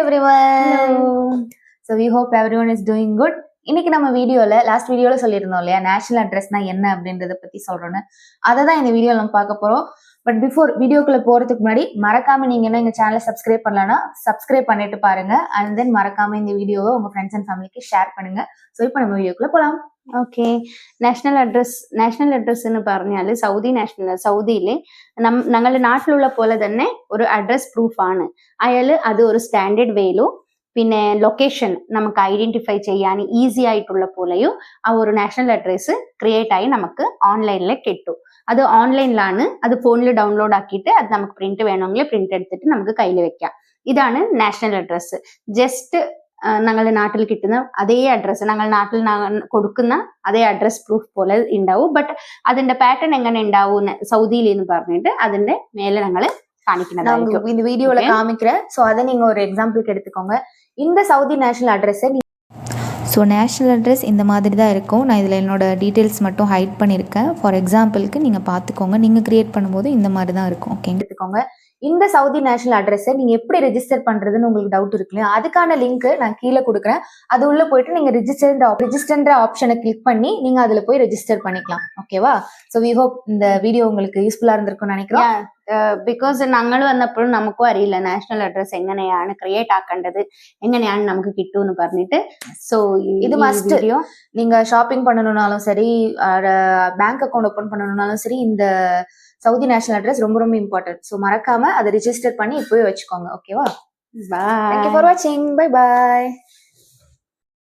everyone. Hello. So we hope everyone is doing good. இன்னைக்கு நம்ம last வீடியோல சொல்லியிருந்தோம் இல்லையா, நேஷனல் அட்ரஸ்னா என்ன அப்படின்றத பத்தி சொல்றோன்னு. அதை தான் இந்த வீடியோல நம்ம பார்க்க போறோம். பட் பிஃபோர் வீடியோக்குள்ள போறதுக்கு முன்னாடி மறக்காம நீங்க என்ன எங்க சேனலை சப்ஸ்கிரைப் பண்ணலன்னா சப்ஸ்கிரைப் பண்ணிட்டு பாருங்க. அண்ட் தென் மறக்காம இந்த வீடியோவை உங்க ஃப்ரெண்ட்ஸ் அண்ட் ஃபேமிலிக்கு ஷேர் பண்ணுங்க. ஸோ இப்போ நம்ம வீடியோக்குள்ள போலாம். ഓക്കെ, നാഷണൽ അഡ്രസ് എന്ന് പറഞ്ഞാൽ സൗദിയിലെ ഞങ്ങളുടെ നാട്ടിലുള്ള പോലെ തന്നെ ഒരു അഡ്രസ് പ്രൂഫാണ്. അത് ഒരു സ്റ്റാൻഡേർഡ് വേയിലും പിന്നെ ലൊക്കേഷൻ നമുക്ക് ഐഡന്റിഫൈ ചെയ്യാൻ ഈസി ആയിട്ടുള്ള പോലെയും ആ ഒരു നാഷണൽ അഡ്രസ് ക്രിയേറ്റ് ആയി നമുക്ക് ഓൺലൈനിൽ കിട്ടും. അത് ഓൺലൈനിലാണ്, അത് ഫോണിൽ ഡൗൺലോഡ് ആക്കിയിട്ട് അത് നമുക്ക് പ്രിന്റ് വേണമെങ്കിൽ പ്രിന്റ് എടുത്തിട്ട് നമുക്ക് കയ്യിൽ വെക്കാം. ഇതാണ് നാഷണൽ അഡ്രസ്. ജസ്റ്റ് ഞങ്ങളുടെ നാട്ടിൽ കിട്ടുന്ന അതേ അഡ്രസ്സ്, ഞങ്ങൾ നാട്ടിൽ കൊടുക്കുന്ന അതേ അഡ്രസ് പ്രൂഫ് പോലെ ഉണ്ടാവും. ബട്ട് അതിന്റെ പാറ്റേൺ എങ്ങനെ ഉണ്ടാവും സൗദിയിൽ എന്ന് പറഞ്ഞിട്ട് അതിന്റെ മേലെ ഞങ്ങൾ കാണിക്കുന്നതായിരിക്കും. இந்த வீடியோல காமிக்கிறேன். ஸோ அதை நீங்க ஒரு எக்ஸாம்பிளுக்கு எடுத்துக்கோங்க. இந்த சவுதி நேஷனல் அட்ரஸை ஸோ நேஷ்னல் அட்ரஸ் இந்த மாதிரி தான் இருக்கும். நான் இதில் என்னோடய டீட்டெயில்ஸ் மட்டும் ஹைட் பண்ணியிருக்கேன். ஃபார் எக்ஸாம்பிளுக்கு நீங்கள் பார்த்துக்கோங்க, நீங்கள் க்ரியேட் பண்ணும்போது இந்த மாதிரி தான் இருக்கும். ஓகே, எடுத்துக்கோங்க. இந்த சவுதி நேஷனல் அட்ரஸை நீங்க எப்படி ரெஜிஸ்டர் பண்றதுன்னு உங்களுக்கு டவுட் இருக்கு இல்லையா, அதுக்கான லிங்க் நான் கீழே கொடுக்குறேன். அது உள்ள போயிட்டு நீங்க ரெஜிஸ்டர் ஆப்ஷனை கிளிக் பண்ணி நீங்க அதுல போய் ரெஜிஸ்டர் பண்ணிக்கலாம். ஓகேவா? ஸோ வி ஹோப் இந்த வீடியோ உங்களுக்கு யூஸ்ஃபுல்லா இருந்திருக்கும்னு நினைக்கிறேன். ബിക്കോസ് ഞങ്ങൾ വന്നപ്പോഴും നമുക്കും അറിയില്ല നാഷണൽ അഡ്രസ് എങ്ങനെയാണ് ക്രിയേറ്റ് ആക്കേണ്ടത്, എങ്ങനെയാണ് നമുക്ക് കിട്ടുമെന്ന് പറഞ്ഞിട്ട്. സോ இது மஸ்ட். நீங்க ஷாப்பிங் பண்ணணும்னாலும் சரி, பேங்க் அக்கௌண்ட் ஓபன் பண்ணணும்னாலும் சரி, இந்த சவுதி நேஷனல் அட்ரஸ் ரொம்ப ரொம்ப இம்பார்ட்டன்ட். ஸோ மறக்காம அதை ரிஜிஸ்டர் பண்ணி இப்போவே வச்சுக்கோங்க. ஓகேவா? பாய். தேங்க்யூ ஃபார் வாட்சிங். Bye bye.